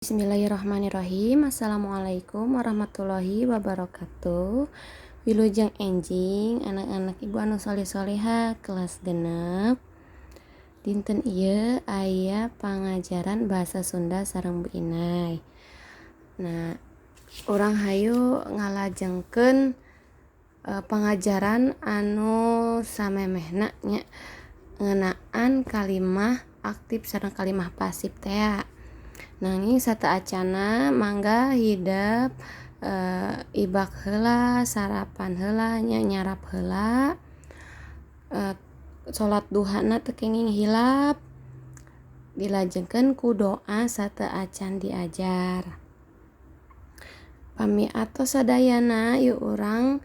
Bismillahirrahmanirrahim. Assalamualaikum warahmatullahi wabarakatuh. Wilujeng enjing anak-anak ibu anu soleh-soleha kelas genep. Dinten ieu aya pangajaran bahasa Sunda sareng Bu Inai. Nah, urang hayu ngalajengkeun pangajaran anu samemehna nya ngeunaan kalimah aktif sareng kalimah pasif teh. Nanging sataacana mangga hidep ibak heula, sarapan heula, nyarap heula, salat duhana teu kenging hilap, dilajengkeun ku doa sataacan diajar. Pamiatos sadayana ieu urang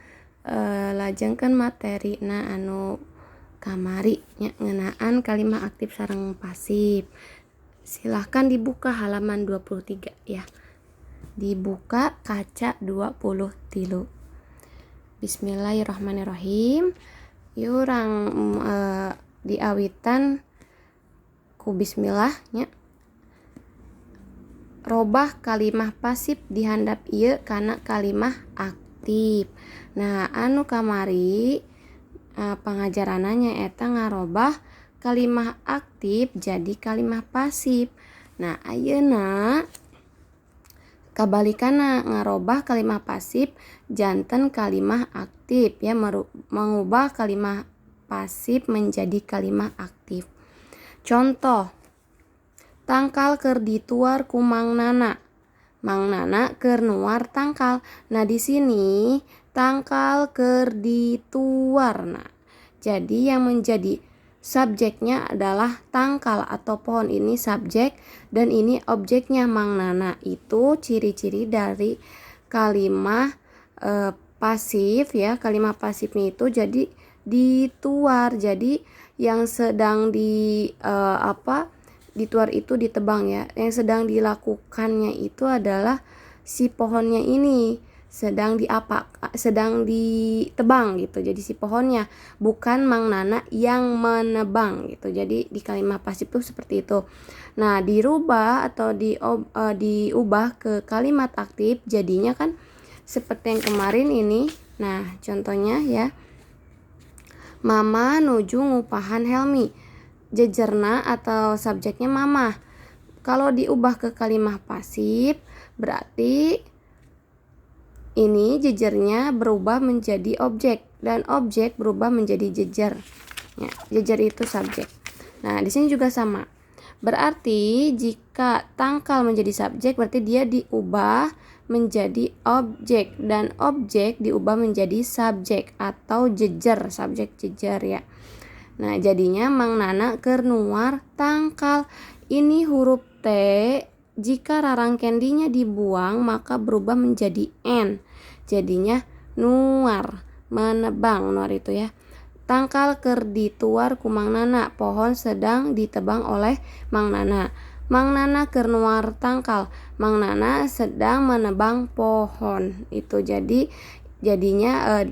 lajengkeun materina anu kamari nya ngeunaan kalimah aktif sareng pasif. Silahkan dibuka halaman 23 ya. Dibuka kaca 23. Bismillahirrahmanirrahim. Ieu urang diawitan ku bismillah nya. Robah kalimah pasif di handap ieu kana kalimah aktif. Nah, anu kamari pangajaranna nyaeta ngarobah kalimah aktif jadi kalimah pasif. Nah, ayeuna kabalikanna ngarobah kalimah pasif janten kalimah aktif ya, mengubah kalimah pasif menjadi kalimah aktif. Contoh, tangkal keur dituar ku mangnana. Mangnana keur nuar tangkal. Nah, di sini tangkal keur dituar. Nah, jadi yang menjadi subjeknya adalah tangkal atau pohon, ini subjek dan ini objeknya mangnana. Itu ciri-ciri dari kalimah pasif ya. Kalimah pasifnya itu jadi dituar. Jadi yang sedang dituar itu ditebang ya. Yang sedang dilakukannya itu adalah si pohonnya ini sedang ditebang gitu. Jadi si pohonnya, bukan mangnana yang menebang gitu. Jadi di kalimah pasif itu seperti itu. Nah, dirubah atau diubah ke kalimat aktif jadinya kan seperti yang kemarin ini. Nah, contohnya ya. Mama nuju ngupahan Helmi. Jejerna atau subjeknya mama. Kalau diubah ke kalimah pasif berarti ini jejernya berubah menjadi objek dan objek berubah menjadi jejer. Ya, jejer itu subjek. Nah, di sini juga sama. Berarti jika tangkal menjadi subjek berarti dia diubah menjadi objek dan objek diubah menjadi subjek atau jejer, subjek jejer ya. Nah, jadinya mangnana keur nuar tangkal. Ini huruf T. Jika rarangkeun dinya dibuang maka berubah menjadi N. Jadinya nuar, menebang, nuar itu ya. Tangkal keur dituar ku mangnana, pohon sedang ditebang oleh mangnana. Mangnana keur nuar tangkal, mangnana sedang menebang pohon. Itu jadinya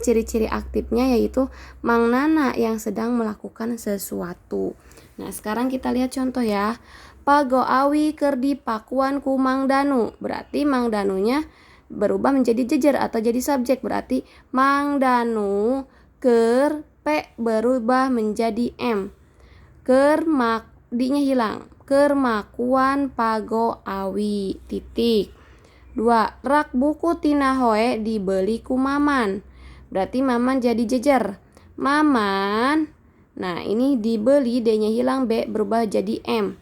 ciri-ciri aktifnya yaitu mangnana yang sedang melakukan sesuatu. Nah, sekarang kita lihat contoh ya. Pagoawi keur dipakuan ku Mang Danu. Berarti Mang Danunya berubah menjadi jejer atau jadi subjek. Berarti Mang Danu keur P berubah menjadi M. Keur dinya hilang. Keur makuan pagoawi titik. 2. Rak buku tina hoe dibeli ku Maman. Berarti Maman jadi jejer. Maman. Nah, ini dibeli, D-nya hilang, B berubah jadi M.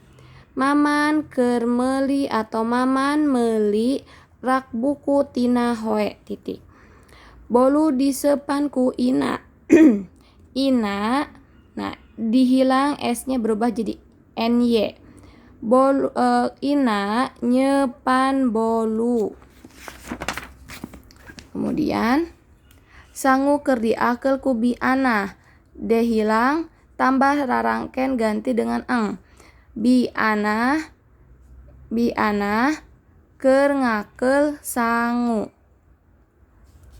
Maman keur meuli atau Maman meuli rak buku tina hoe titik. Bolu disepan ku Ina. Ina, nah dihilang S-nya berubah jadi NY. Ina nyepan bolu. Kemudian sangu keur diakel ku Biana. D hilang, tambah rarangken ganti dengan eng. Biana keur ngakel sangu.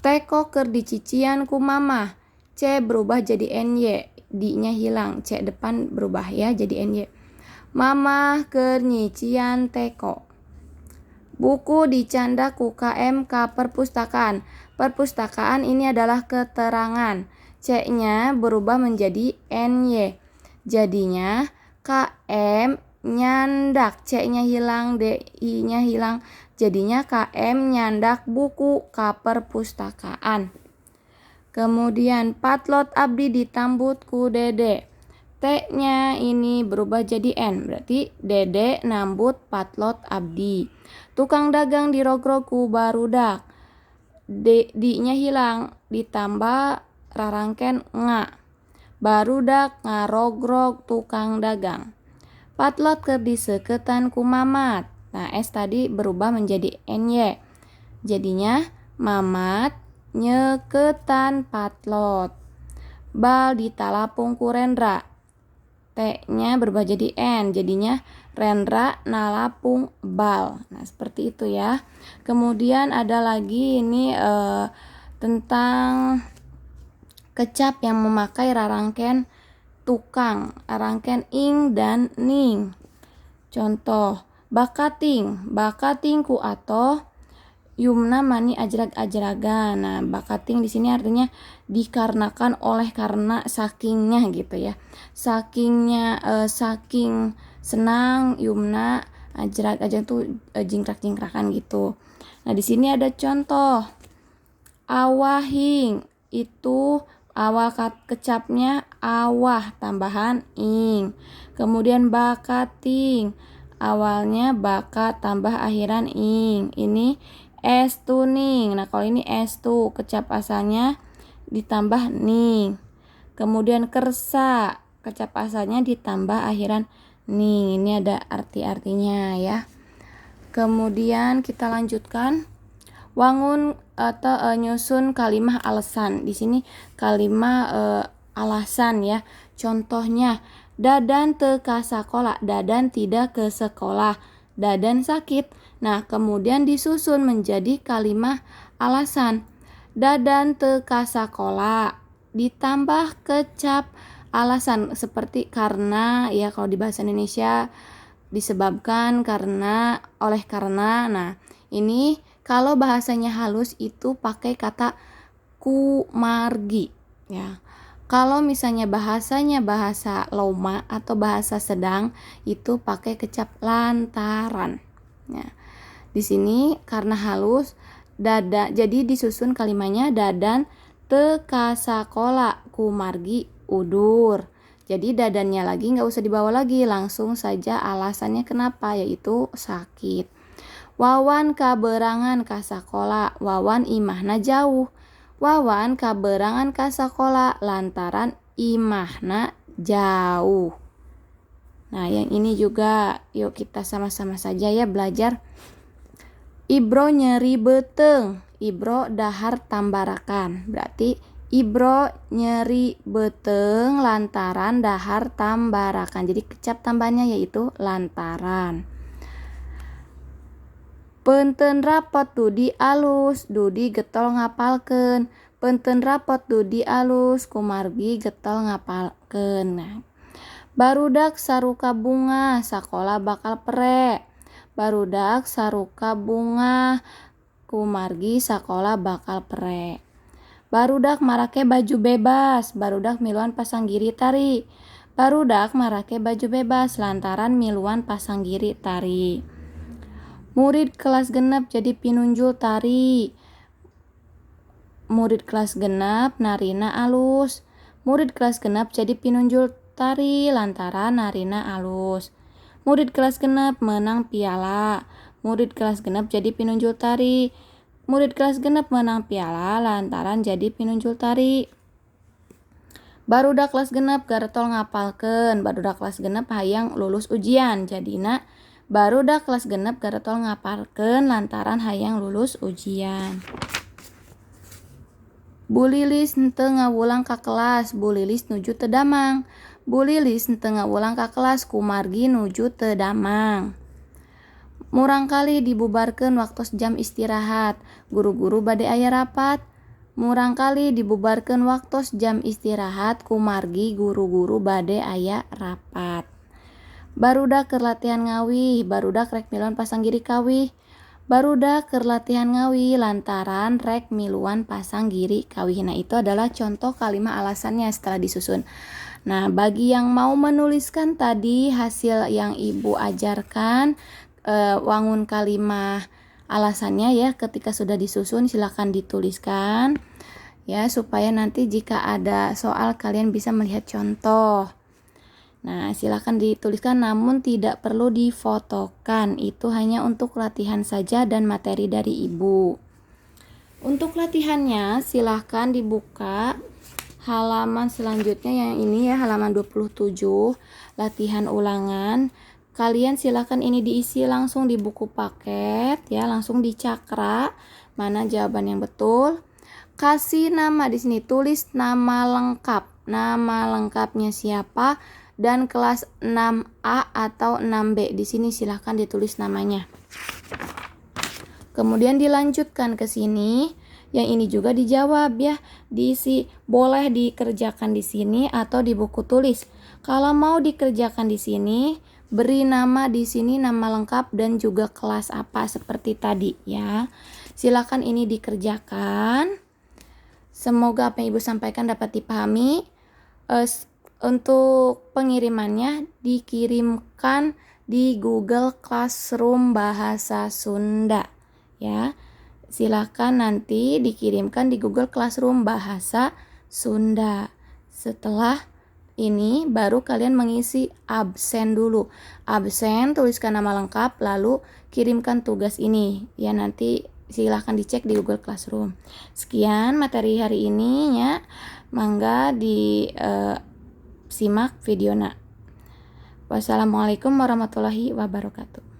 Teko keur dicician ku Mama. C berubah jadi NY. D-nya hilang, C depan berubah ya jadi NY. Mama keur nyician teko. Buku dicanda ku KM ka perpustakaan. Perpustakaan ini adalah keterangan. C-nya berubah menjadi NY. Jadinya KM nyandak. C-nya hilang, DI-nya hilang. Jadinya KM nyandak buku ka perpustakaan. Kemudian patlot abdi ditambut ku Dede. T-nya ini berubah jadi N. Berarti Dede nambut patlot abdi. Tukang dagang dirogrog ku barudak. D-nya hilang, ditambah rarangken nga. Barudak ngarogrog tukang dagang. Patlot keur diseuketan ku Mamat. Nah, S tadi berubah menjadi NY. Jadinya Mamat nyeketan patlot. Bal ditalapung ku Rendra. T-nya berubah jadi N, jadinya Rendra nalapung bal. Nah, seperti itu ya. Kemudian ada lagi ini tentang kecap yang memakai rarangken tukang, rarangken ing dan ning. Contoh, bakating ku atoh yumna mani ajrag-ajragan. Nah, bakating di sini artinya dikarenakan oleh karena sakingnya gitu ya. Sakingnya saking senang yumna ajrag-ajrag tuh jingkrak-jingkrakan gitu. Nah, di sini ada contoh. Awahing itu awal kecapnya awah tambahan ing. Kemudian bakating awalnya baka tambah akhiran ing. Ini estu ning. Nah, kalau ini estu kecap asalnya ditambah ning. Kemudian kersa kecap asalnya ditambah akhiran ning. Ini ada arti-artinya ya. Kemudian kita lanjutkan. Wangun atau nyusun kalimah alasan. Di sini kalimah alasan ya. Contohnya, dadan teu ka sakola, dadan tidak ke sekolah, dadan sakit. Nah, kemudian disusun menjadi kalimah alasan. Dadan teu ka sakola ditambah kecap alasan seperti karena ya, kalau di bahasa Indonesia disebabkan, karena, oleh karena. Nah, ini kalau bahasanya halus itu pakai kata kumargi ya. Kalau misalnya bahasanya bahasa loma atau bahasa sedang itu pakai kecap lantaran. Ya. Di sini karena halus jadi disusun kalimatnya dadan teu ka sakola kumargi udur. Jadi dadannya lagi nggak usah dibawa lagi, langsung saja alasannya kenapa, yaitu sakit. Wawan kaberangan ka sakola, wawan imahna jauh. Wawan kaberangan ka sakola lantaran imahna jauh. Nah, yang ini juga yuk kita sama-sama saja ya belajar. Ibro nyeri beteng, Ibro dahar tambarakan. Berarti Ibro nyeri beteng lantaran dahar tambarakan. Jadi kecap tambahnya yaitu lantaran. Peunteun rapot Dudi alus, Dudi getol ngapalkeun. Peunteun rapot Dudi alus, kumargi getol ngapalkeun. Nah, barudak saruka bunga, sakola bakal pere. Barudak saruka bunga, kumargi sakola bakal pere. Barudak marake baju bebas, barudak miluan pasanggiri tari. Barudak marake baju bebas lantaran miluan pasanggiri tari. Murid kelas genep jadi pinunjul tari. Murid kelas genep narina alus. Murid kelas genep jadi pinunjul tari lantaran narina alus. Murid kelas genep menang piala. Murid kelas genep jadi pinunjul tari. Murid kelas genep menang piala lantaran jadi pinunjul tari. Barudak kelas genep garetol ngapalkeun. Barudak kelas genep hayang lulus ujian. Jadina barudak kelas genep garetol ngapalkeun lantaran hayang lulus ujian. Bu Lilis henteu ngawulang ka kelas, Bu Lilis nuju teu damang. Bu Lilis henteu ngawulang ka kelas, kumargi nuju teu damang. Murangkali dibubarkeun waktos jam istirahat, guru-guru bade aya rapat. Murangkali dibubarkeun waktos jam istirahat, kumargi guru-guru bade aya rapat. Barudak keur latihan ngawih, barudak rek miluan pasanggiri kawih. Barudak keur latihan ngawi lantaran rek miluan pasang giri kawih. Nah, itu adalah contoh kalimat alasannya setelah disusun. Nah, bagi yang mau menuliskan tadi hasil yang Ibu ajarkan, wangun kalimat alasannya ya ketika sudah disusun silakan dituliskan ya supaya nanti jika ada soal kalian bisa melihat contoh. Nah, silakan dituliskan namun tidak perlu difotokan. Itu hanya untuk latihan saja dan materi dari Ibu. Untuk latihannya silahkan dibuka halaman selanjutnya yang ini ya, halaman 27, latihan ulangan. Kalian silakan ini diisi langsung di buku paket ya, langsung dicakra mana jawaban yang betul. Kasih nama di sini, tulis nama lengkap. Nama lengkapnya siapa dan kelas 6A atau 6B. Di sini silahkan ditulis namanya. Kemudian dilanjutkan ke sini. Yang ini juga dijawab ya, diisi. Boleh dikerjakan di sini atau di buku tulis. Kalau mau dikerjakan di sini, beri nama di sini nama lengkap dan juga kelas apa seperti tadi ya. Silakan ini dikerjakan. Semoga apa yang Ibu sampaikan dapat dipahami. Untuk pengirimannya dikirimkan di Google Classroom Bahasa Sunda ya. Silakan nanti dikirimkan di Google Classroom Bahasa Sunda. Setelah ini baru kalian mengisi absen dulu. Absen, tuliskan nama lengkap, lalu kirimkan tugas ini. Ya, nanti silahkan dicek di Google Classroom. Sekian materi hari ini ya. Mangga simak videonya. Wassalamualaikum warahmatullahi wabarakatuh.